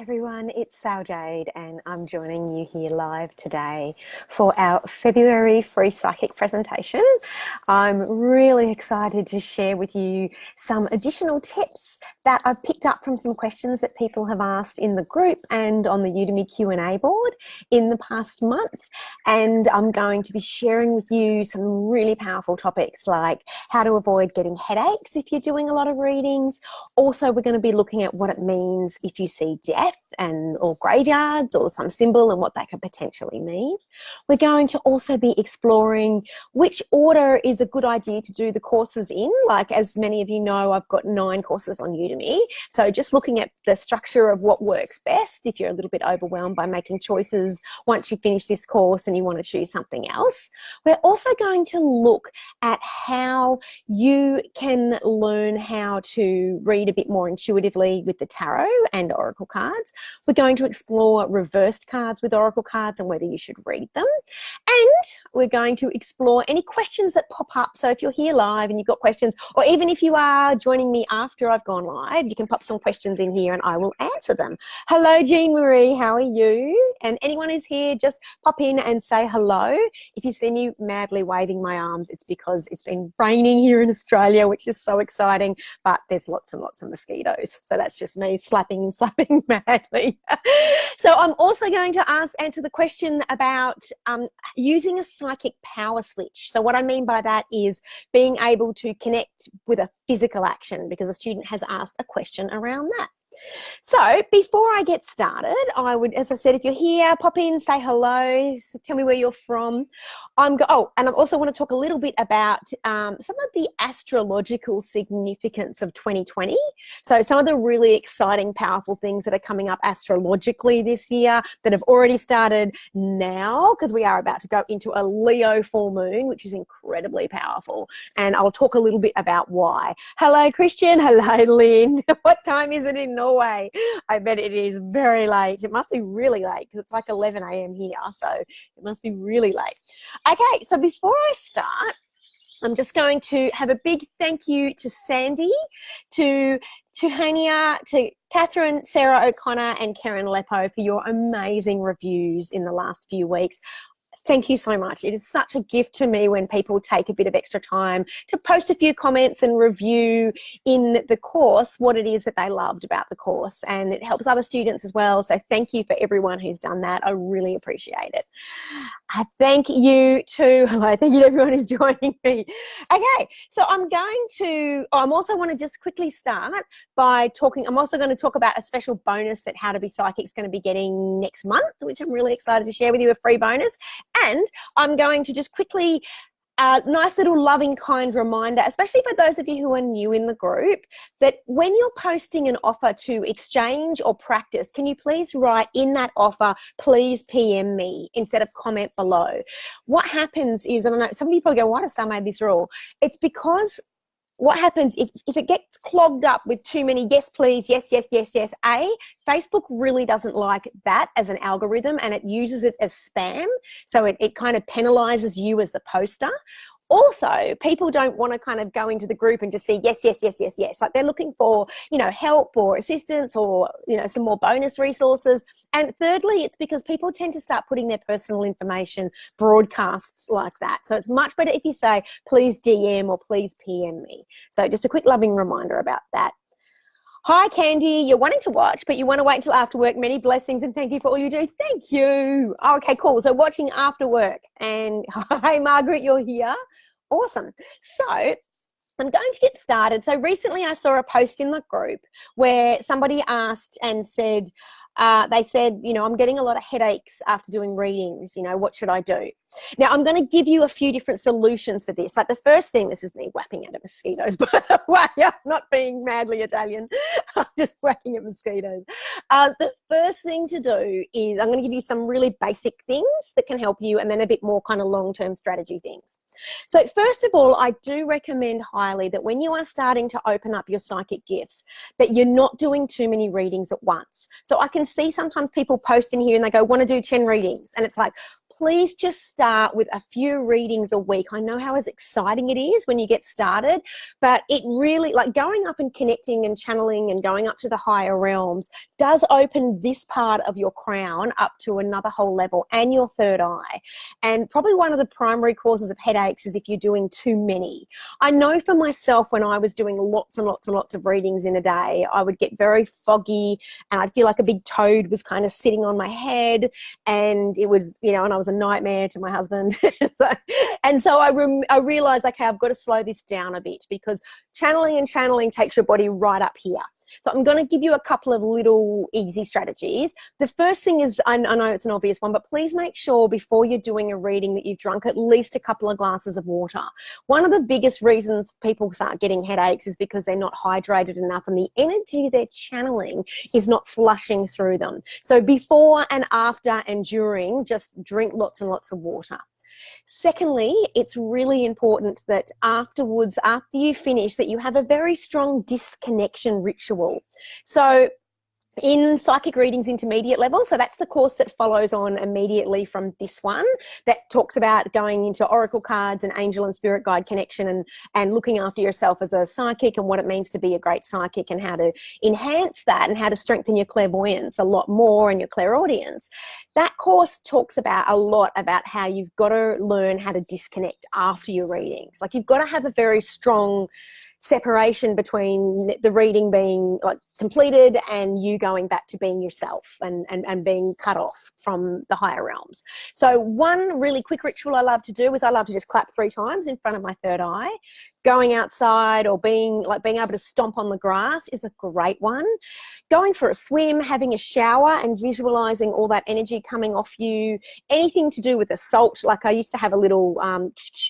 everyone, it's Sal Jade and I'm joining you here live today for our February free psychic presentation. I'm really excited to share with you some additional tips that I've picked up from some questions that people have asked in the group and on the Udemy Q&A board in the past month. And I'm going to be sharing with you some really powerful topics like how to avoid getting headaches if you're doing a lot of readings. Also, we're going to be looking at what it means if you see death or graveyards or some symbol and what that could potentially mean. We're going to also be exploring which order is a good idea to do the courses in. Like, as many of you know, I've got 9 courses on Udemy. So just looking at the structure of what works best if you're a little bit overwhelmed by making choices once you finish this course and you want to choose something else. We're also going to look at how you can learn how to read a bit more intuitively with the tarot and oracle cards. We're going to explore reversed cards with oracle cards and whether you should read them. And we're going to explore any questions that pop up. So if you're here live and you've got questions, or even if you are joining me after I've gone live, you can pop some questions in here and I will answer them. Hello, Jean Marie, how are you? And anyone who's here, just pop in and say hello. If you see me madly waving my arms, it's because it's been raining here in Australia, which is so exciting, but there's lots and lots of mosquitoes. So that's just me slapping madly. So I'm also going to answer the question about using a psychic power switch. So what I mean by that is being able to connect with a physical action, because a student has asked a question around that. So before I get started, I would, as I said, if you're here, pop in, say hello, tell me where you're from. And I also want to talk a little bit about some of the astrological significance of 2020. So some of the really exciting, powerful things that are coming up astrologically this year that have already started now, because we are about to go into a Leo full moon, which is incredibly powerful. And I'll talk a little bit about why. Hello, Christian. Hello, Lynn. What time is it in Norway? I bet it is very late. It must be really late because it's like 11 a.m. here, so it must be really late. Okay, so before I start, I'm just going to have a big thank you to Sandy, to Hania, to Catherine, Sarah O'Connor and Karen Leppo for your amazing reviews in the last few weeks. Thank you so much. It is such a gift to me when people take a bit of extra time to post a few comments and review in the course what it is that they loved about the course, and it helps other students as well. So thank you for everyone who's done that. I really appreciate it. Thank you to everyone who's joining me. Okay, so I also want to just quickly start by I'm also going to talk about a special bonus that How to Be Psychic is going to be getting next month, which I'm really excited to share with you, a free bonus. And I'm going to just quickly, nice little loving, kind reminder, especially for those of you who are new in the group, that when you're posting an offer to exchange or practice, can you please write in that offer, please PM me instead of comment below. What happens is, and I know some people go, why does Sam made this rule? It's because what happens if it gets clogged up with too many yes, please, yes, Facebook really doesn't like that as an algorithm, and it uses it as spam. So it kind of penalizes you as the poster. Also, people don't want to kind of go into the group and just say yes. Like, they're looking for, help or assistance or, some more bonus resources. And thirdly, it's because people tend to start putting their personal information broadcast like that. So it's much better if you say, please DM or please PM me. So just a quick loving reminder about that. Hi, Candy. You're wanting to watch, but you want to wait until after work. Many blessings and thank you for all you do. Thank you. Okay, cool. So watching after work. And hi, Margaret, you're here. Awesome. So I'm going to get started. So recently I saw a post in the group where somebody asked and said, they said, I'm getting a lot of headaches after doing readings. What should I do? Now, I'm going to give you a few different solutions for this. Like, the first thing, this is me whapping at mosquitoes, by the way. I'm not being madly Italian. I'm just whacking at mosquitoes. The first thing to do is I'm going to give you some really basic things that can help you, and then a bit more kind of long-term strategy things. So first of all, I do recommend highly that when you are starting to open up your psychic gifts, that you're not doing too many readings at once. So I can see sometimes people post in here and they go, want to do 10 readings. And it's like, please just start with a few readings a week. I know how exciting it is when you get started, but it really, like, going up and connecting and channeling and going up to the higher realms does open this part of your crown up to another whole level, and your third eye. And probably one of the primary causes of headaches is if you're doing too many. I know for myself, when I was doing lots and lots and lots of readings in a day, I would get very foggy and I'd feel like a big toad was kind of sitting on my head, and it was, you know, and I was a nightmare to my husband. so I realized, okay, I've got to slow this down a bit, because channeling takes your body right up here. So I'm going to give you a couple of little easy strategies. The first thing is, I know it's an obvious one, but please make sure before you're doing a reading that you've drunk at least a couple of glasses of water. One of the biggest reasons people start getting headaches is because they're not hydrated enough, and the energy they're channeling is not flushing through them. So before and after and during, just drink lots and lots of water. Secondly, it's really important that afterwards, after you finish, that you have a very strong disconnection ritual. So in Psychic Readings Intermediate level, so that's the course that follows on immediately from this one, that talks about going into oracle cards and angel and spirit guide connection, and looking after yourself as a psychic, and what it means to be a great psychic, and how to enhance that, and how to strengthen your clairvoyance a lot more, and your clairaudience. That course talks about a lot about how you've got to learn how to disconnect after your readings. Like, you've got to have a very strong separation between the reading being like completed and you going back to being yourself, and being cut off from the higher realms. So one really quick ritual I love to do is I love to just clap 3 times in front of my third eye. Going outside or being able to stomp on the grass is a great one. Going for a swim, having a shower, and visualizing all that energy coming off you. Anything to do with the salt, like I used to have a little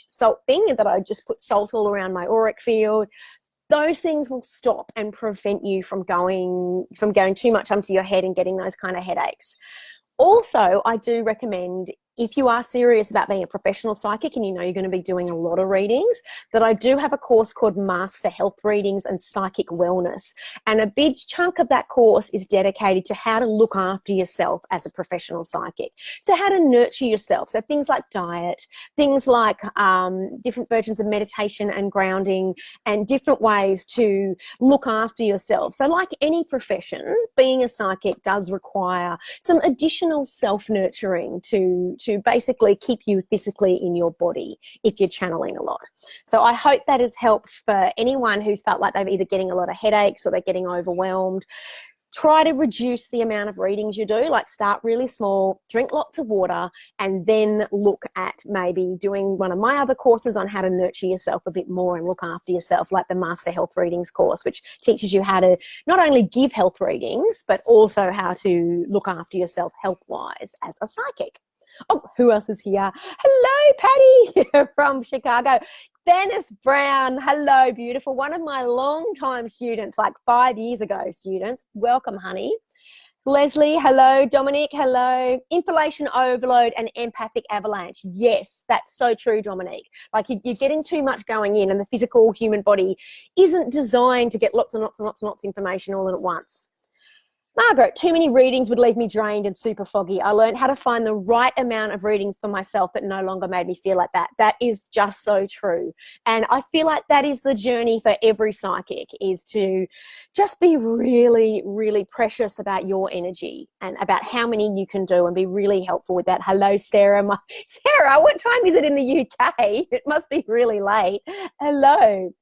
salt thing that I just put salt all around my auric field. Those things will stop and prevent you from going too much onto your head and getting those kind of headaches. Also, I do recommend, if you are serious about being a professional psychic and you know you're going to be doing a lot of readings, that I do have a course called Master Health Readings and Psychic Wellness. And a big chunk of that course is dedicated to how to look after yourself as a professional psychic. So how to nurture yourself. So things like diet, things like different versions of meditation and grounding, and different ways to look after yourself. So like any profession, being a psychic does require some additional self-nurturing to basically keep you physically in your body if you're channeling a lot. So I hope that has helped for anyone who's felt like they're either getting a lot of headaches or they're getting overwhelmed. Try to reduce the amount of readings you do, like start really small, drink lots of water, and then look at maybe doing one of my other courses on how to nurture yourself a bit more and look after yourself, like the Master Health Readings course, which teaches you how to not only give health readings, but also how to look after yourself health-wise as a psychic. Oh, who else is here? Hello, Patty from Chicago. Dennis Brown, hello, beautiful. One of my long-time students, like 5 years ago students. Welcome, honey. Leslie, hello. Dominic, hello. Information overload and empathic avalanche. Yes, that's so true, Dominic. Like you're getting too much going in, and the physical human body isn't designed to get lots and lots and lots and lots of information all at once. Margaret, too many readings would leave me drained and super foggy. I learned how to find the right amount of readings for myself that no longer made me feel like that. That is just so true. And I feel like that is the journey for every psychic, is to just be really, really precious about your energy and about how many you can do, and be really helpful with that. Hello, Sarah. Sarah, what time is it in the UK? It must be really late. Hello.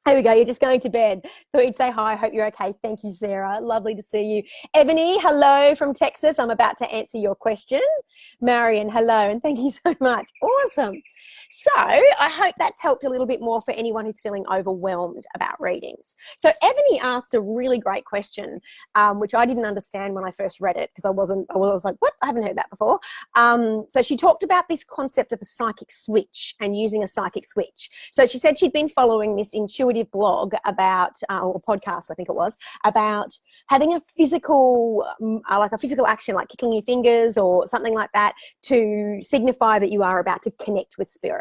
There we go. You're just going to bed. So we'd say hi. Hope you're okay. Thank you, Sarah. Lovely to see you. Ebony, hello from Texas. I'm about to answer your question. Marion, hello. And thank you so much. Awesome. So I hope that's helped a little bit more for anyone who's feeling overwhelmed about readings. So Ebony asked a really great question, which I didn't understand when I first read it, because I was like, what? I haven't heard that before. So she talked about this concept of a psychic switch and using a psychic switch. So she said she'd been following this intuitive blog about, or podcast, I think it was, about having a physical, like a physical action, like kicking your fingers or something like that, to signify that you are about to connect with spirit,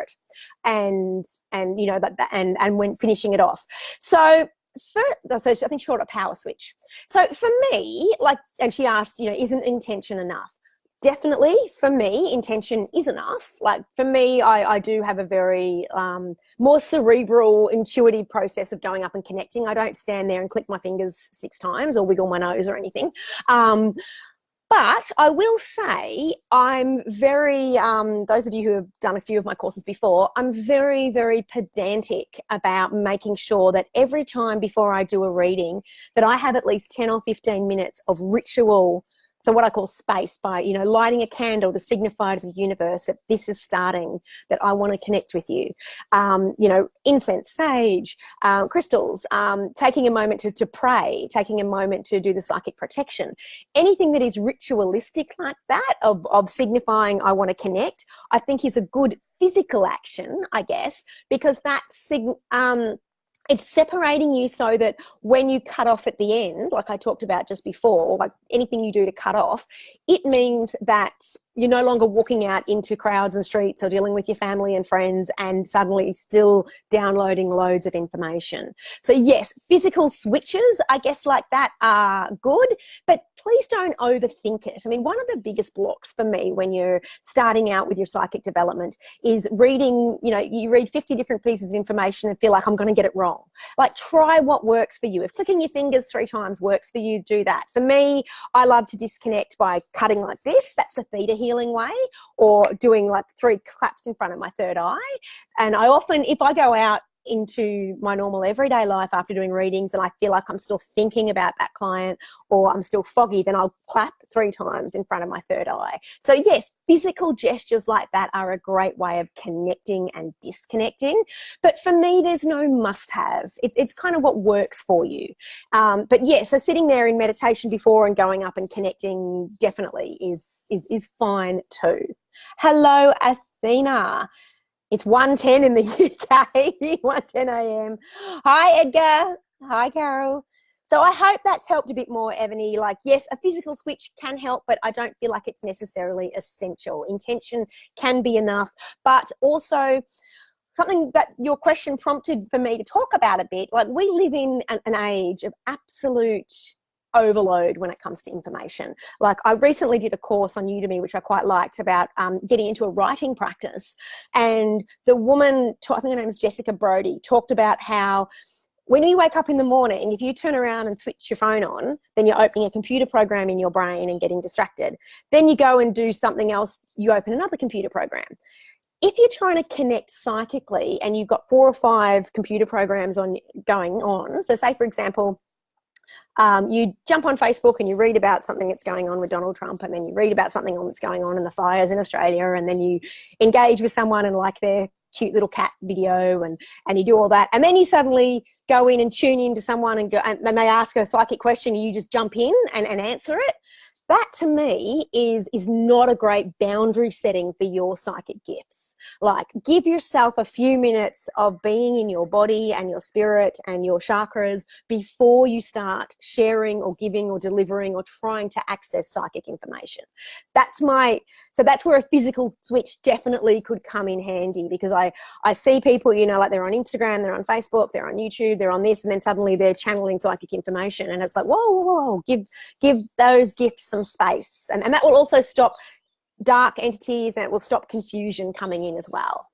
and you know that, and when finishing it off. So I think she called it a power switch. So for me, like, and she asked, you know, isn't intention enough? Definitely, for me, intention is enough. Like for me, I do have a very more cerebral, intuitive process of going up and connecting. I don't stand there and click my fingers 6 times or wiggle my nose or anything. But I will say I'm very, those of you who have done a few of my courses before, I'm very, very pedantic about making sure that every time before I do a reading that I have at least 10 or 15 minutes of ritual. So what I call space by, lighting a candle to signify to the universe that this is starting, that I want to connect with you. Incense, sage, crystals, taking a moment to pray, taking a moment to do the psychic protection. Anything that is ritualistic like that, of signifying I want to connect, I think is a good physical action, I guess, because that's it's separating you so that when you cut off at the end, like I talked about just before, like anything you do to cut off, it means that you're no longer walking out into crowds and streets or dealing with your family and friends and suddenly still downloading loads of information. So yes, physical switches, I guess, like that are good, but please don't overthink it. I mean, one of the biggest blocks for me when you're starting out with your psychic development is reading, you read 50 different pieces of information and feel like I'm going to get it wrong. Like, try what works for you. If clicking your fingers 3 times works for you, do that. For me, I love to disconnect by cutting like this. That's the theta healing way, or doing like 3 claps in front of my third eye. And I often, if I go out into my normal everyday life after doing readings and I feel like I'm still thinking about that client or I'm still foggy, then I'll clap 3 times in front of my third eye. So yes, physical gestures like that are a great way of connecting and disconnecting. But for me, there's no must have. It's kind of what works for you. But yeah, so sitting there in meditation before and going up and connecting definitely is fine too. Hello, Athena. It's 1:10 in the UK, 1:10 a.m. Hi, Edgar. Hi, Carol. So I hope that's helped a bit more, Ebony. Like, yes, a physical switch can help, but I don't feel like it's necessarily essential. Intention can be enough, but also something that your question prompted for me to talk about a bit, like we live in an age of absolute overload when it comes to information. Like, I recently did a course on Udemy, which I quite liked, about getting into a writing practice. And the woman, I think her name is Jessica Brody, talked about how when you wake up in the morning, if you turn around and switch your phone on, then you're opening a computer program in your brain and getting distracted. Then you go and do something else, you open another computer program. If you're trying to connect psychically and you've got 4 or 5 computer programs going on, so say, for example, you jump on Facebook and you read about something that's going on with Donald Trump, and then you read about something that's going on in the fires in Australia, and then you engage with someone and like their cute little cat video, and you do all that, and then you suddenly go in and tune into someone and then they ask a psychic question and you just jump in and answer it. That to me is not a great boundary setting for your psychic gifts. Like, give yourself a few minutes of being in your body and your spirit and your chakras before you start sharing or giving or delivering or trying to access psychic information. So that's where a physical switch definitely could come in handy, because I see people, like they're on Instagram, they're on Facebook, they're on YouTube, they're on this, and then suddenly they're channeling psychic information, and it's like, whoa, give those gifts some space, and that will also stop dark entities, and it will stop confusion coming in as well.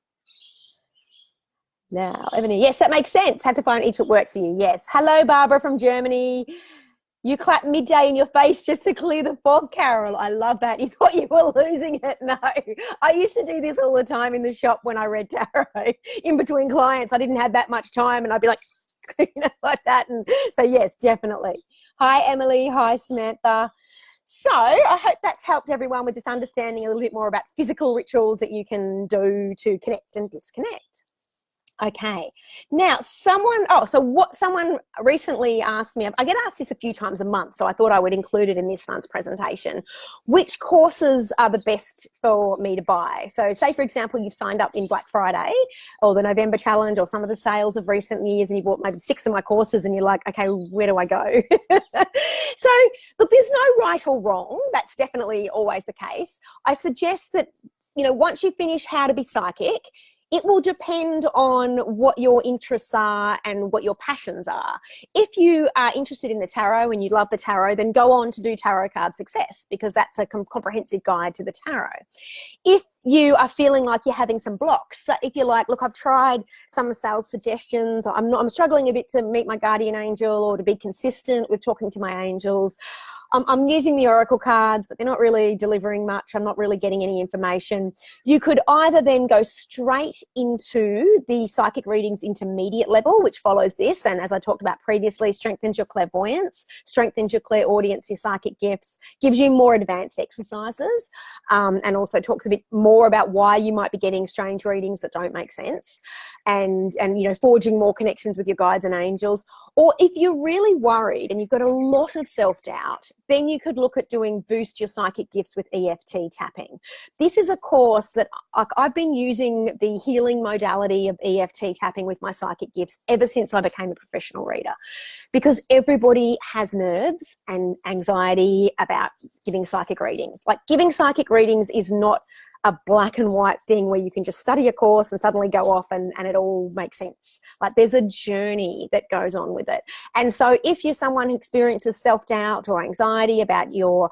Now, Ebony, yes, that makes sense. Have to find each what works for you. Yes. Hello, Barbara from Germany. You clap midday in your face just to clear the fog, Carol. I love that. You thought you were losing it. No, I used to do this all the time in the shop when I read tarot. In between clients, I didn't have that much time, and I'd be like, like that. And so yes, definitely. Hi, Emily. Hi, Samantha. So I hope that's helped everyone with just understanding a little bit more about physical rituals that you can do to connect and disconnect. Okay. Now, someone recently asked me, I get asked this a few times a month, so I thought I would include it in this month's presentation. Which courses are the best for me to buy? So say, for example, you've signed up in Black Friday or the November challenge or some of the sales of recent years, and you bought maybe 6 of my courses and you're like, okay, where do I go? So look, there's no right or wrong. That's definitely always the case. I suggest that, once you finish How to Be Psychic, it will depend on what your interests are and what your passions are. If you are interested in the tarot and you love the tarot, then go on to do Tarot Card Success, because that's a comprehensive guide to the tarot. If you are feeling like you're having some blocks, so if you're like, look, I've tried some of Sal's suggestions, I'm struggling a bit to meet my guardian angel or to be consistent with talking to my angels, I'm using the oracle cards, but they're not really delivering much. I'm not really getting any information. You could either then go straight into the psychic readings intermediate level, which follows this. And as I talked about previously, strengthens your clairvoyance, strengthens your clairaudience, your psychic gifts, gives you more advanced exercises, and also talks a bit more about why you might be getting strange readings that don't make sense, and you know, forging more connections with your guides and angels. Or if you're really worried and you've got a lot of self-doubt, then you could look at doing Boost Your Psychic Gifts with EFT tapping. This is a course that I've been using the healing modality of EFT tapping with my psychic gifts ever since I became a professional reader, because everybody has nerves and anxiety about giving psychic readings. Like, giving psychic readings is not a black and white thing where you can just study a course and suddenly go off and it all makes sense. Like, there's a journey that goes on with it. And so if you're someone who experiences self-doubt or anxiety about your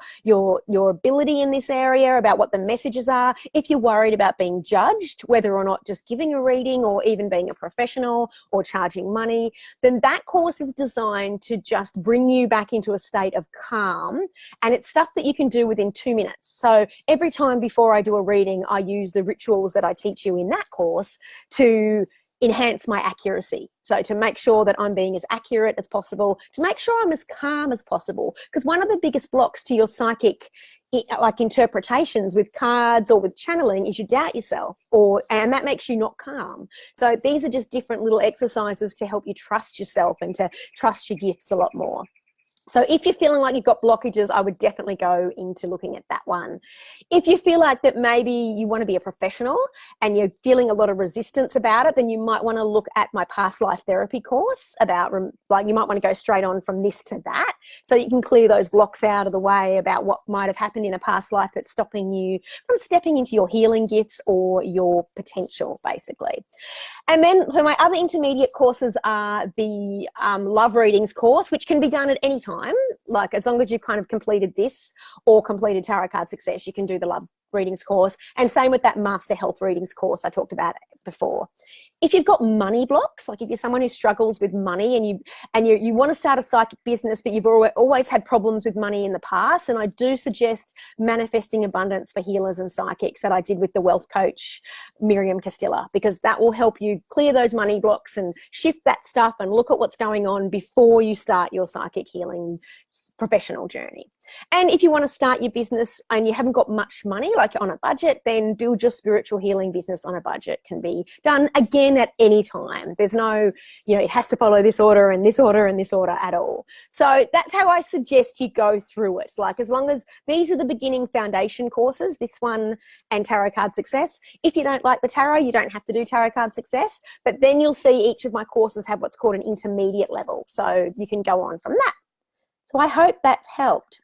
ability in this area, about what the messages are, if you're worried about being judged, whether or not just giving a reading or even being a professional or charging money, then that course is designed to just bring you back into a state of calm. And it's stuff that you can do within 2 minutes. So every time before I do a reading, I use the rituals that I teach you in that course to enhance my accuracy. So to make sure that I'm being as accurate as possible, to make sure I'm as calm as possible. Because one of the biggest blocks to your psychic like interpretations with cards or with channeling is you doubt yourself, and that makes you not calm. So these are just different little exercises to help you trust yourself and to trust your gifts a lot more. So if you're feeling like you've got blockages, I would definitely go into looking at that one. If you feel like that maybe you want to be a professional and you're feeling a lot of resistance about it, then you might want to look at my past life therapy course about, like, you might want to go straight on from this to that, so you can clear those blocks out of the way about what might have happened in a past life that's stopping you from stepping into your healing gifts or your potential, basically. And then, so my other intermediate courses are the love readings course, which can be done at any time. Like, as long as you've kind of completed this or completed Tarot Card Success, you can do the love readings course. And same with that master health readings course I talked about before. If you've got money blocks, like if you're someone who struggles with money and you want to start a psychic business, but you've always had problems with money in the past, and I do suggest Manifesting Abundance for Healers and Psychics that I did with the wealth coach Miriam Castilla, because that will help you clear those money blocks and shift that stuff and look at what's going on before you start your psychic healing professional journey. And if you want to start your business and you haven't got much money, like on a budget, then Build Your Spiritual Healing Business on a Budget can be done again at any time. There's no, it has to follow this order and this order and this order at all. So that's how I suggest you go through it. Like, as long as these are the beginning foundation courses, this one and Tarot Card Success. If you don't like the tarot, you don't have to do Tarot Card Success, but then you'll see each of my courses have what's called an intermediate level. So you can go on from that. So I hope that's helped.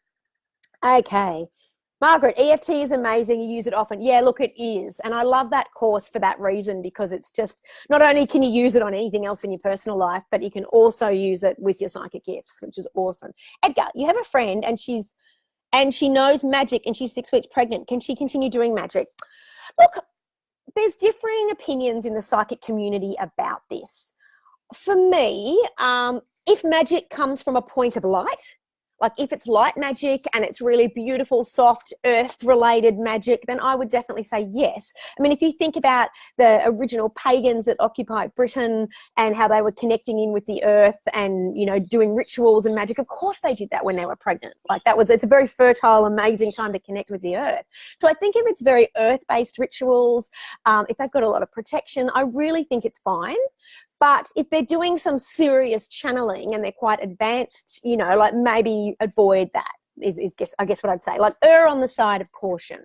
Okay. Margaret, EFT is amazing. You use it often. Yeah, look, it is. And I love that course for that reason, because it's just, not only can you use it on anything else in your personal life, but you can also use it with your psychic gifts, which is awesome. Edgar, you have a friend and she knows magic and she's 6 weeks pregnant. Can she continue doing magic? Look, there's differing opinions in the psychic community about this. For me, if magic comes from a point of light, like if it's light magic and it's really beautiful, soft, earth-related magic, then I would definitely say yes. I mean, if you think about the original pagans that occupied Britain and how they were connecting in with the earth and, doing rituals and magic, of course they did that when they were pregnant. Like, it's a very fertile, amazing time to connect with the earth. So I think if it's very earth-based rituals, if they've got a lot of protection, I really think it's fine. But if they're doing some serious channeling and they're quite advanced, like, maybe avoid that is I guess what I'd say. Like, err on the side of caution.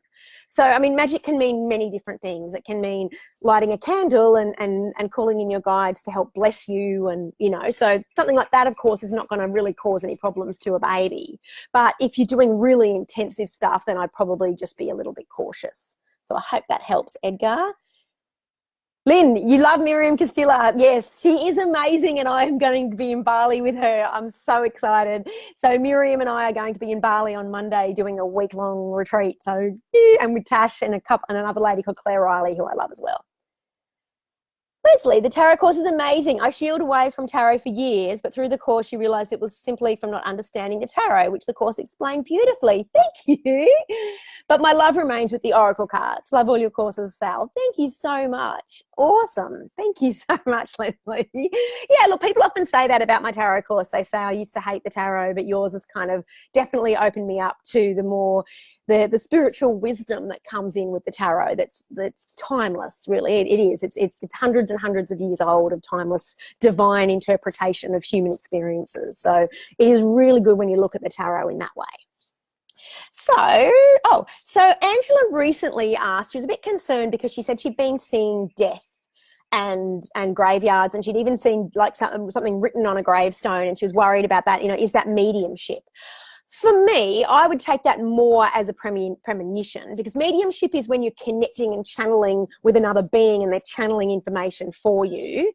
So, I mean, magic can mean many different things. It can mean lighting a candle and calling in your guides to help bless you, and, so something like that, of course, is not going to really cause any problems to a baby. But if you're doing really intensive stuff, then I'd probably just be a little bit cautious. So I hope that helps, Edgar. Lynn, you love Miriam Castilla. Yes, she is amazing, and I am going to be in Bali with her. I'm so excited. So Miriam and I are going to be in Bali on Monday doing a week-long retreat. So, and with Tash and another lady called Claire Riley, who I love as well. Leslie, the tarot course is amazing. I shield away from tarot for years, but through the course you realised it was simply from not understanding the tarot, which the course explained beautifully. Thank you. But my love remains with the oracle cards. Love all your courses, Sal. Thank you so much. Awesome. Thank you so much, Leslie. Yeah, look, people often say that about my tarot course. They say I used to hate the tarot, but yours has kind of definitely opened me up to the more the spiritual wisdom that comes in with the tarot. That's timeless, really. It is. It's hundreds and hundreds of years old of timeless divine interpretation of human experiences. So it is really good when you look at the tarot in that way. So Angela recently asked, she was a bit concerned because she said she'd been seeing death and graveyards, and she'd even seen like something written on a gravestone, and she was worried about that. Is that mediumship? For me, I would take that more as a premonition, because mediumship is when you're connecting and channeling with another being and they're channeling information for you.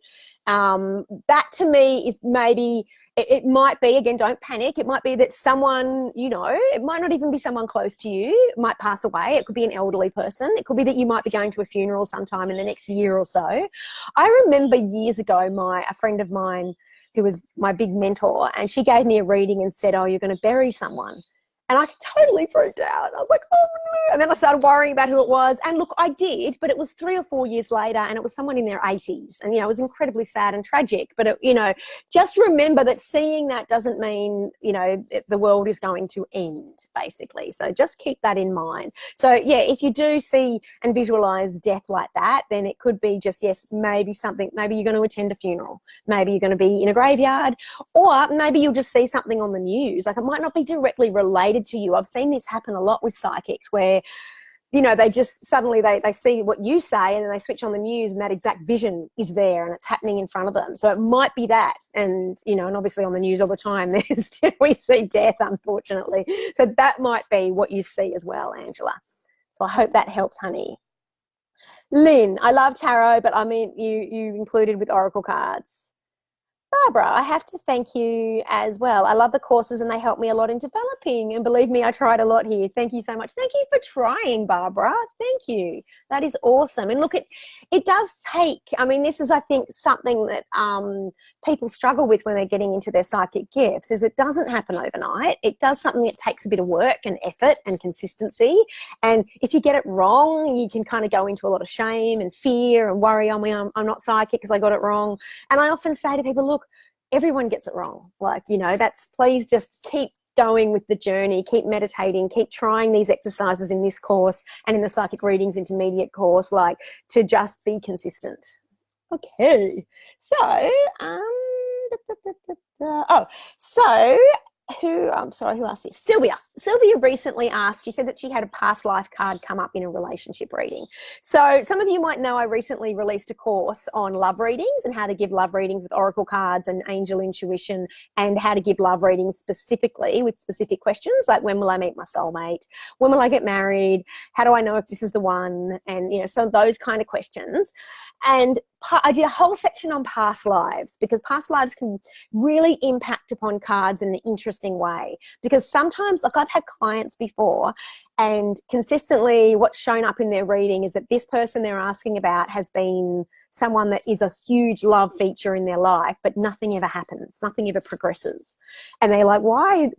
That to me is maybe, it might be, again, don't panic, it might be that someone, it might not even be someone close to you, it might pass away, it could be an elderly person, it could be that you might be going to a funeral sometime in the next year or so. I remember years ago, a friend of mine who was my big mentor, and she gave me a reading and said, oh, you're going to bury someone. And I totally freaked out. I was like, oh, no. And then I started worrying about who it was. And look, I did, but it was 3 or 4 years later, and it was someone in their 80s. And, it was incredibly sad and tragic. But, just remember that seeing that doesn't mean, the world is going to end, basically. So just keep that in mind. So, yeah, if you do see and visualize death like that, then it could be just, yes, maybe you're going to attend a funeral. Maybe you're going to be in a graveyard, or maybe you'll just see something on the news. Like, it might not be directly related to you. I've seen this happen a lot with psychics where, they just suddenly they see what you say, and then they switch on the news, and that exact vision is there and it's happening in front of them. So it might be that. And, and obviously on the news all the time, we see death, unfortunately. So that might be what you see as well, Angela. So I hope that helps, honey. Lynn, I love tarot, but I mean, you included with oracle cards. Barbara, I have to thank you as well. I love the courses and they help me a lot in developing. And believe me, I tried a lot here. Thank you so much. Thank you for trying, Barbara. Thank you. That is awesome. And look, it does take, this is, I think, something that people struggle with when they're getting into their psychic gifts, is it doesn't happen overnight. It does something that takes a bit of work and effort and consistency. And if you get it wrong, you can kind of go into a lot of shame and fear and worry, I'm not psychic because I got it wrong. And I often say to people, look, everyone gets it wrong. Please just keep going with the journey, keep meditating, keep trying these exercises in this course and in the Psychic Readings Intermediate course, to just be consistent. Okay, so, who asked this? Sylvia recently asked, she said that she had a past life card come up in a relationship reading. So some of you might know I recently released a course on love readings and how to give love readings with oracle cards and angel intuition, and how to give love readings specifically with specific questions like, when will I meet my soulmate? When will I get married? How do I know if this is the one? And, so those kind of questions. And I did a whole section on past lives, because past lives can really impact upon cards in an interesting way. Because sometimes, I've had clients before, and consistently what's shown up in their reading is that this person they're asking about has been someone that is a huge love feature in their life, but nothing ever happens, nothing ever progresses. And they're like, why?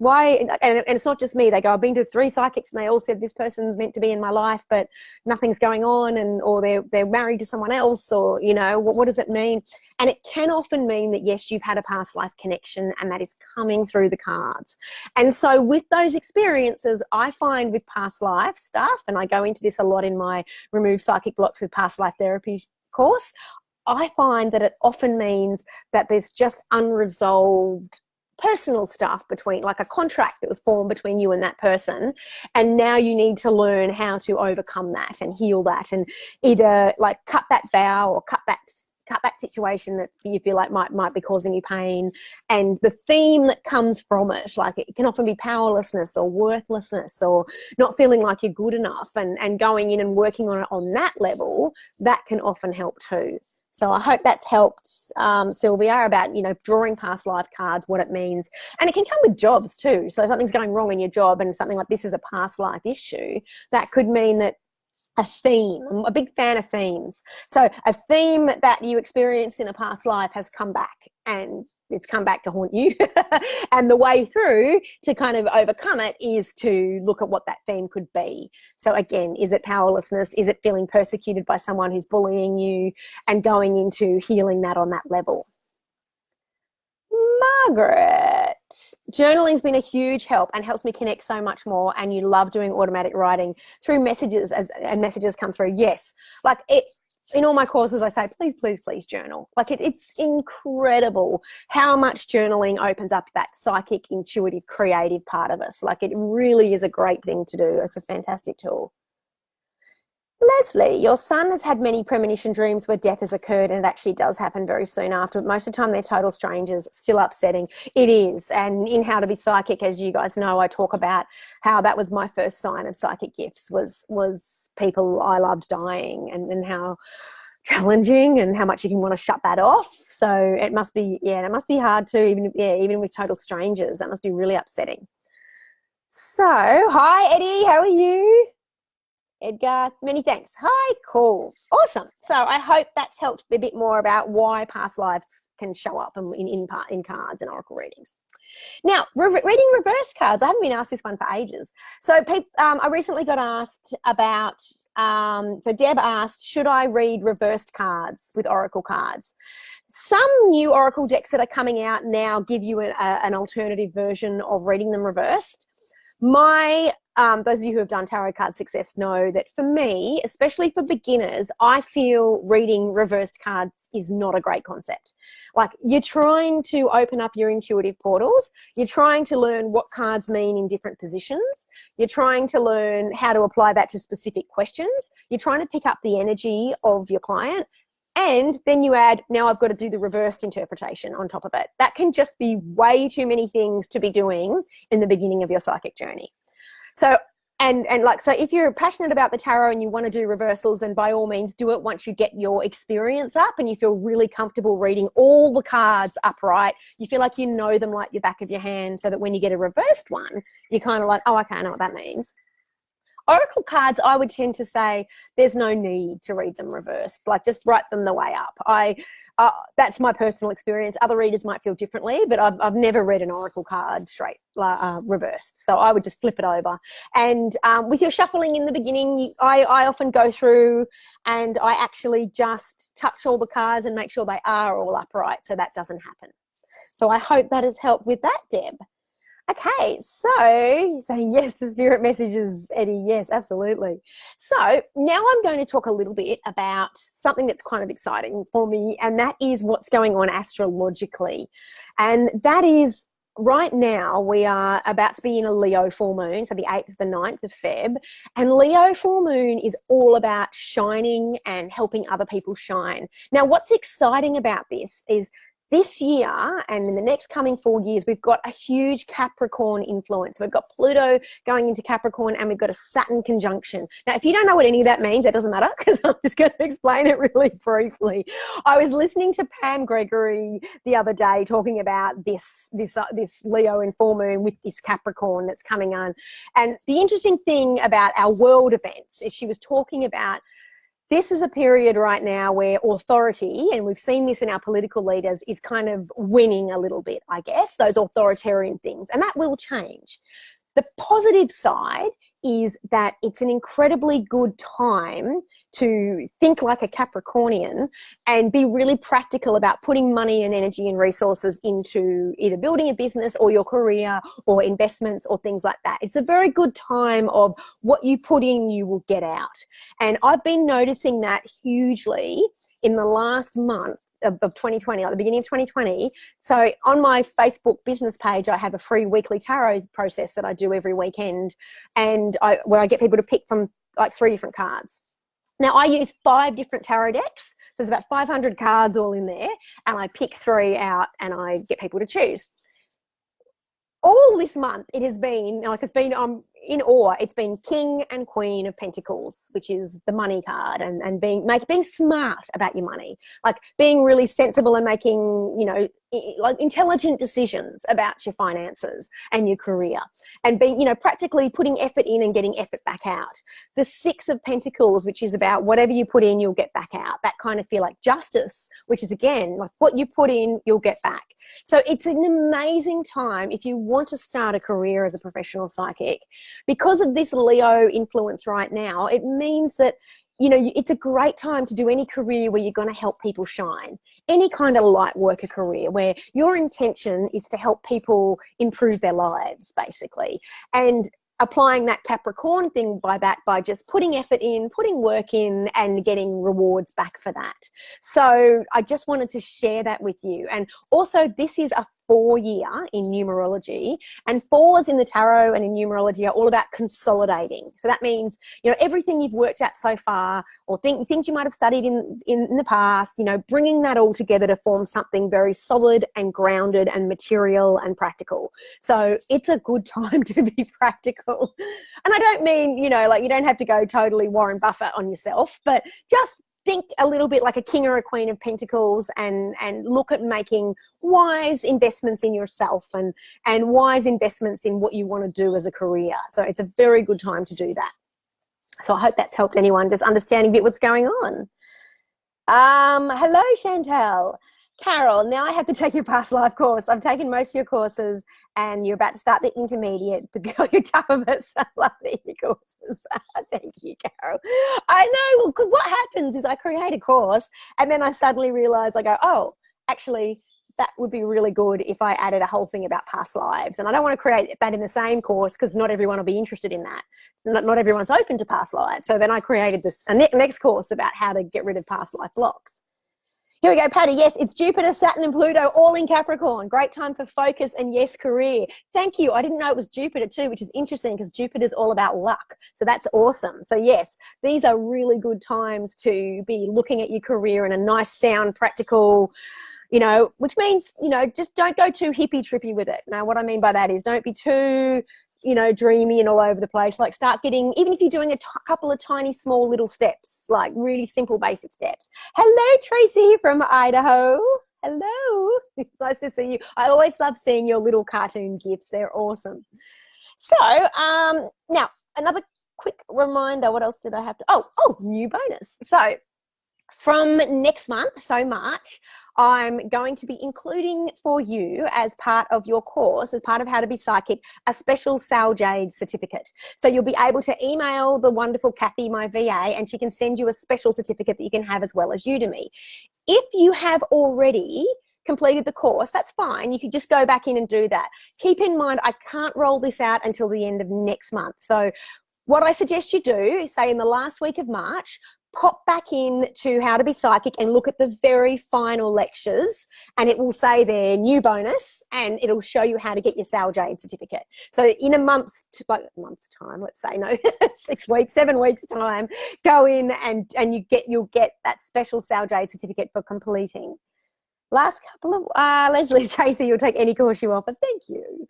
And it's not just me. They go, I've been to 3 psychics and they all said this person's meant to be in my life, but nothing's going on, or they're married to someone else, or, what does it mean? And it can often mean that, yes, you've had a past life connection, and that is coming through the cards. And so with those experiences, I find with past life stuff, and I go into this a lot in my Remove Psychic Blocks with Past Life Therapy course, I find that it often means that there's just unresolved personal stuff between, like a contract that was formed between you and that person, and now you need to learn how to overcome that and heal that, and either cut that vow or cut cut that situation that you feel like might be causing you pain, and the theme that comes from it, like it can often be powerlessness or worthlessness or not feeling like you're good enough, and going in and working on it on that level, that can often help too. So I hope that's helped, Sylvia, about, drawing past life cards, what it means. And it can come with jobs too. So if something's going wrong in your job and something like this is a past life issue, that could mean that a theme, I'm a big fan of themes. So a theme that you experienced in a past life has come back, and it's come back to haunt you. And the way through to kind of overcome it is to look at what that theme could be. So again, is it powerlessness? Is it feeling persecuted by someone who's bullying you, and going into healing that on that level? Margaret, journaling's been a huge help and helps me connect so much more, and you love doing automatic writing through messages and messages come through. Yes, like it, in all my courses I say, please journal. Like it's incredible how much journaling opens up that psychic, intuitive, creative part of us. Like it really is a great thing to do. It's a fantastic tool. Leslie, your son has had many premonition dreams where death has occurred, and it actually does happen very soon after. Most of the time they're total strangers. Still upsetting. It is. And in How to Be Psychic, as you guys know, I talk about how that was my first sign of psychic gifts, was people I loved dying, and how challenging and how much you can want to shut that off. So it must be, it must be hard too, even with total strangers. That must be really upsetting. So, hi Eddie, how are you? Edgar, many thanks. Hi, cool. Awesome. So I hope that's helped a bit more about why past lives can show up in cards and oracle readings. Now, reading reverse cards. I haven't been asked this one for ages. So I recently got asked about, so Deb asked, should I read reversed cards with oracle cards? Some new oracle decks that are coming out now give you an alternative version of reading them reversed. Those of you who have done tarot card success know that for me, especially for beginners, I feel reading reversed cards is not a great concept. Like, you're trying to open up your intuitive portals. You're trying to learn what cards mean in different positions. You're trying to learn how to apply that to specific questions. You're trying to pick up the energy of your client. And then you add, now I've got to do the reversed interpretation on top of it. That can just be way too many things to be doing in the beginning of your psychic journey. So, so if you're passionate about the tarot and you want to do reversals, then by all means do it once you get your experience up and you feel really comfortable reading all the cards upright. You feel like you know them like the back of your hand, so that when you get a reversed one, you're kind of like, oh, okay, I know what that means. Oracle cards, I would tend to say there's no need to read them reversed. Like, just write them the way up. That's my personal experience. Other readers might feel differently, but I've never read an oracle card straight reversed. So I would just flip it over. And with your shuffling in the beginning, I often go through and I actually just touch all the cards and make sure they are all upright, so that doesn't happen. So I hope that has helped with that, Deb. Okay, so saying yes to spirit messages, Eddie. Yes, absolutely. So now I'm going to talk a little bit about something that's kind of exciting for me, and that is what's going on astrologically. And that is, right now we are about to be in a Leo full moon, so the 8th to the 9th of Feb. And Leo full moon is all about shining and helping other people shine. Now, what's exciting about this is this year and in the next coming 4 years, we've got a huge Capricorn influence. We've got Pluto going into Capricorn and we've got a Saturn conjunction. Now, if you don't know what any of that means, it doesn't matter, because I'm just going to explain it really briefly. I was listening to Pam Gregory the other day talking about this Leo in full moon with this Capricorn that's coming on. And the interesting thing about our world events is she was talking about, this is a period right now where authority, and we've seen this in our political leaders, is kind of winning a little bit, I guess, those authoritarian things, and that will change. The positive side is that it's an incredibly good time to think like a Capricornian and be really practical about putting money and energy and resources into either building a business or your career or investments or things like that. It's a very good time of what you put in, you will get out. And I've been noticing that hugely in the last month of 2020, like the beginning of 2020. So on my Facebook business page, I have a free weekly tarot process that I do every weekend, and where I get people to pick from like 3 different cards. Now, I use 5 different tarot decks. So there's about 500 cards all in there, and I pick 3 out and I get people to choose. All this month, it has been, I'm in awe. It's been King and Queen of Pentacles, which is the money card, and being smart about your money, like being really sensible and making, like intelligent decisions about your finances and your career, and being, practically putting effort in and getting effort back out. The 6 of Pentacles, which is about whatever you put in, you'll get back out. That kind of feel like Justice, which is again, like what you put in, you'll get back. So it's an amazing time if you want to start a career as a professional psychic. Because of this Leo influence right now, it means that, it's a great time to do any career where you're going to help people shine. Any kind of light worker career where your intention is to help people improve their lives, basically. And applying that Capricorn thing by just putting effort in, putting work in, and getting rewards back for that. So I just wanted to share that with you. And also, this is a 4-year in numerology, and 4s in the tarot and in numerology are all about consolidating. So that means, everything you've worked at so far, or things you might have studied in the past, bringing that all together to form something very solid and grounded and material and practical. So it's a good time to be practical. And I don't mean, you don't have to go totally Warren Buffett on yourself, but just think a little bit like a King or a Queen of Pentacles, and look at making wise investments in yourself and wise investments in what you want to do as a career. So it's a very good time to do that. So I hope that's helped anyone just understanding a bit what's going on. Hello, Chantel. Carol, now I have to take your past life course. I've taken most of your courses, and you're about to start the intermediate, but you're tough of us. I love your courses. Thank you, Carol. I know, well, because what happens is I create a course, and then I suddenly realize, I go, oh, actually, that would be really good if I added a whole thing about past lives. And I don't want to create that in the same course because not everyone will be interested in that. Not everyone's open to past lives. So then I created next course about how to get rid of past life blocks. Here we go, Patty. Yes, it's Jupiter, Saturn and Pluto all in Capricorn. Great time for focus and, yes, career. Thank you. I didn't know it was Jupiter too, which is interesting because Jupiter's all about luck. So that's awesome. So, yes, these are really good times to be looking at your career in a nice, sound, practical, which means, just don't go too hippie-trippy with it. Now, what I mean by that is don't be too dreamy and all over the place. Like start getting, even if you're doing a couple of tiny, small little steps, like really simple, basic steps. Hello, Tracy from Idaho. Hello. It's nice to see you. I always love seeing your little cartoon gifs. They're awesome. So now another quick reminder. What else did I have to, new bonus. So from next month, so March, I'm going to be including for you as part of your course, as part of How to Be Psychic, a special Sal Jade certificate. So you'll be able to email the wonderful Kathy, my VA, and she can send you a special certificate that you can have as well as Udemy. If you have already completed the course, that's fine. You could just go back in and do that. Keep in mind, I can't roll this out until the end of next month. So what I suggest you do, say in the last week of March, pop back in to How to Be Psychic and look at the very final lectures, and it will say there new bonus, and it'll show you how to get your Sal Jade certificate. So in a month's time, let's say, no, 6 weeks, 7 weeks time, go in and you'll get that special Sal Jade certificate for completing. Last couple of Leslie, Tracy, you'll take any course you want, but thank you.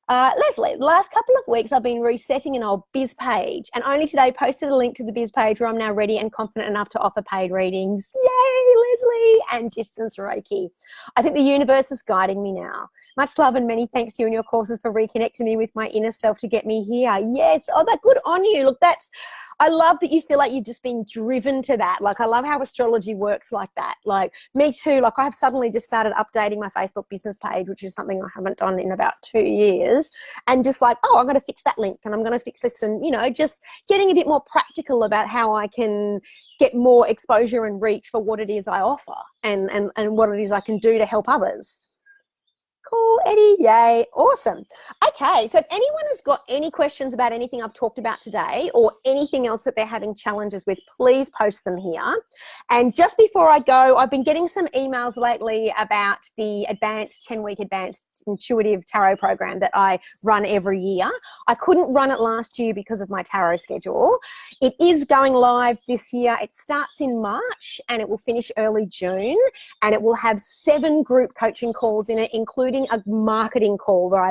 Leslie, the last couple of weeks I've been resetting an old biz page, and only today posted a link to the biz page where I'm now ready and confident enough to offer paid readings. Yay, Leslie! And distance Reiki. I think the universe is guiding me now. Much love and many thanks to you and your courses for reconnecting me with my inner self to get me here. Yes. Oh, that's good on you. Look, I love that you feel like you've just been driven to that. Like, I love how astrology works like that. Like, me too. Like, I've suddenly just started updating my Facebook business page, which is something I haven't done in about 2 years. And just like, I'm going to fix that link and I'm going to fix this. And, just getting a bit more practical about how I can get more exposure and reach for what it is I offer and what it is I can do to help others. Cool, Eddie. Yay. Awesome. Okay. So if anyone has got any questions about anything I've talked about today or anything else that they're having challenges with, please post them here. And just before I go, I've been getting some emails lately about the 10-week advanced intuitive tarot program that I run every year. I couldn't run it last year because of my tarot schedule. It is going live this year. It starts in March and it will finish early June, and it will have 7 group coaching calls in it, including a marketing call where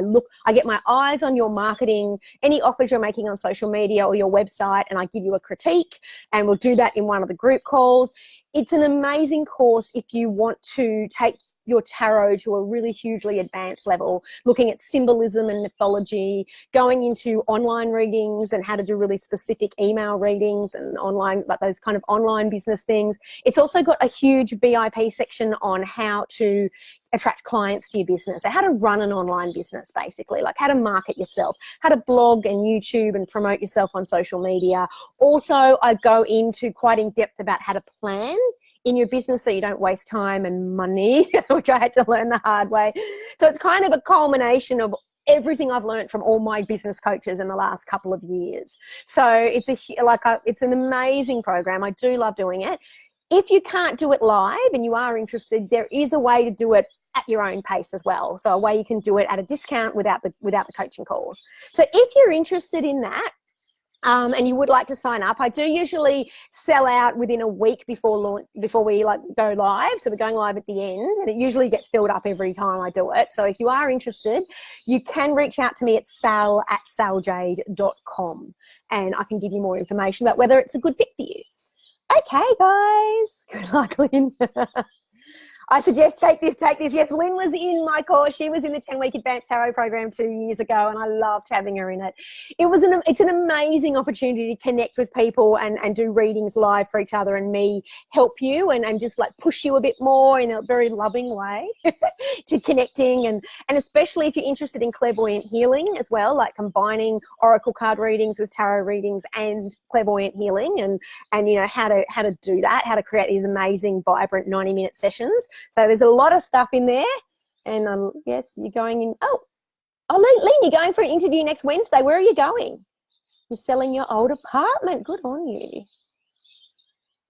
I get my eyes on your marketing, any offers you're making on social media or your website, and I give you a critique, and we'll do that in one of the group calls. It's an amazing course if you want to take your tarot to a really hugely advanced level, looking at symbolism and mythology, going into online readings and how to do really specific email readings and online, like those kind of online business things. It's also got a huge VIP section on how to attract clients to your business. So how to run an online business, basically, like how to market yourself, how to blog and YouTube and promote yourself on social media. Also, I go into quite in depth about how to plan in your business so you don't waste time and money, which I had to learn the hard way. So it's kind of a culmination of everything I've learned from all my business coaches in the last couple of years. So it's an amazing program. I do love doing it. If you can't do it live and you are interested, there is a way to do it at your own pace as well. So a way you can do it at a discount without the coaching calls. So if you're interested in that, and you would like to sign up, I do usually sell out within a week before we go live. So we're going live at the end, and it usually gets filled up every time I do it. So if you are interested, you can reach out to me at sal@saljade.com, and I can give you more information about whether it's a good fit for you. Okay, guys. Good luck, Lynn. I suggest take this. Yes, Lynn was in my course. She was in the 10-week advanced tarot program 2 years ago, and I loved having her in it. It's an amazing opportunity to connect with people and do readings live for each other, and me help you and just like push you a bit more in a very loving way to connecting, and especially if you're interested in clairvoyant healing as well, like combining oracle card readings with tarot readings and clairvoyant healing, and you know how to do that, how to create these amazing, vibrant 90-minute sessions. So there's a lot of stuff in there. And yes, you're going in. Oh, Lynn, you're going for an interview next Wednesday. Where are you going? You're selling your old apartment. Good on you.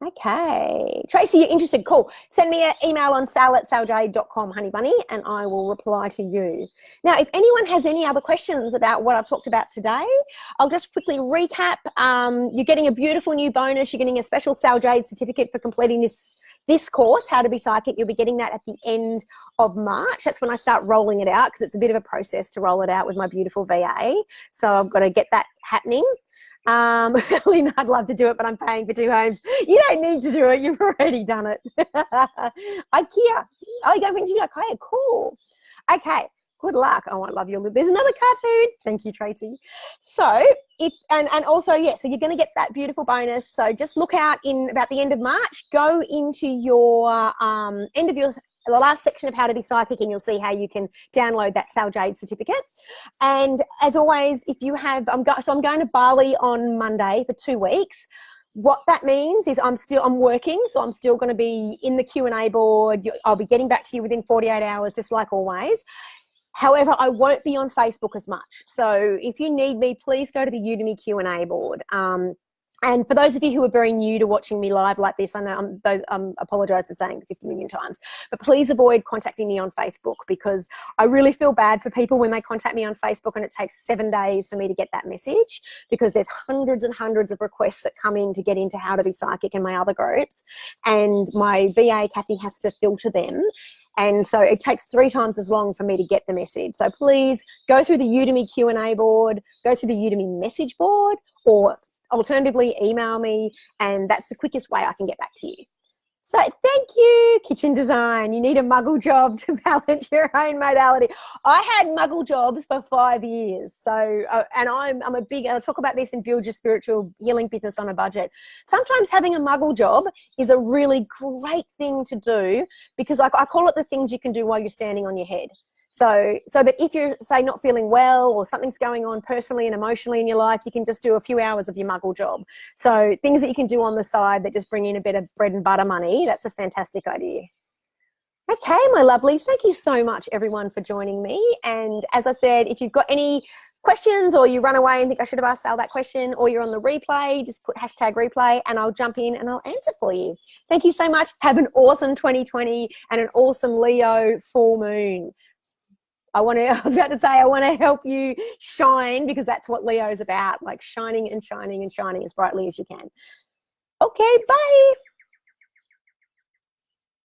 Okay. Tracy, you're interested. Cool. Send me an email on sal@saljade.com, honey bunny, and I will reply to you. Now, if anyone has any other questions about what I've talked about today, I'll just quickly recap. You're getting a beautiful new bonus. You're getting a special Sal Jade certificate for completing this course, How to Be Psychic. You'll be getting that at the end of March. That's when I start rolling it out, because it's a bit of a process to roll it out with my beautiful VA. So I've got to get that happening. Lynn, I'd love to do it, but I'm paying for 2 homes. You don't need to do it. You've already done it. IKEA. Oh, you're going to IKEA. Cool. Okay. Good luck. Oh, I love your lip. There's another cartoon. Thank you, Tracy. So also, yeah, so you're going to get that beautiful bonus. So just look out in about the end of March. Go into your the last section of How to Be Psychic, and you'll see how you can download that Sal Jade certificate. And as always, if you have, I'm going to Bali on Monday for 2 weeks. What that means is I'm working, so I'm still going to be in the Q&A board. I'll be getting back to you within 48 hours, just like always. However, I won't be on Facebook as much. So if you need me, please go to the Udemy Q&A board. And for those of you who are very new to watching me live like this, I know apologise for saying it 50 million times, but please avoid contacting me on Facebook, because I really feel bad for people when they contact me on Facebook and it takes 7 days for me to get that message, because there's hundreds and hundreds of requests that come in to get into How to Be Psychic and my other groups, and my VA, Kathy, has to filter them. And so it takes 3 times as long for me to get the message. So please go through the Udemy Q&A board, go through the Udemy message board, or alternatively email me, and that's the quickest way I can get back to you. So thank you, Kitchen Design. You need a muggle job to balance your own modality. I had muggle jobs for 5 years. So, and I'll talk about this in Build Your Spiritual Healing Business on a Budget. Sometimes having a muggle job is a really great thing to do, because I call it the things you can do while you're standing on your head. So that if you're, say, not feeling well, or something's going on personally and emotionally in your life, you can just do a few hours of your muggle job. So things that you can do on the side that just bring in a bit of bread and butter money, that's a fantastic idea. Okay, my lovelies, thank you so much, everyone, for joining me. And as I said, if you've got any questions or you run away and think I should have asked Sal that question, or you're on the replay, just put hashtag replay and I'll jump in and I'll answer for you. Thank you so much. Have an awesome 2020 and an awesome Leo full moon. I want to help you shine, because that's what Leo is about, like shining and shining and shining as brightly as you can. Okay, bye.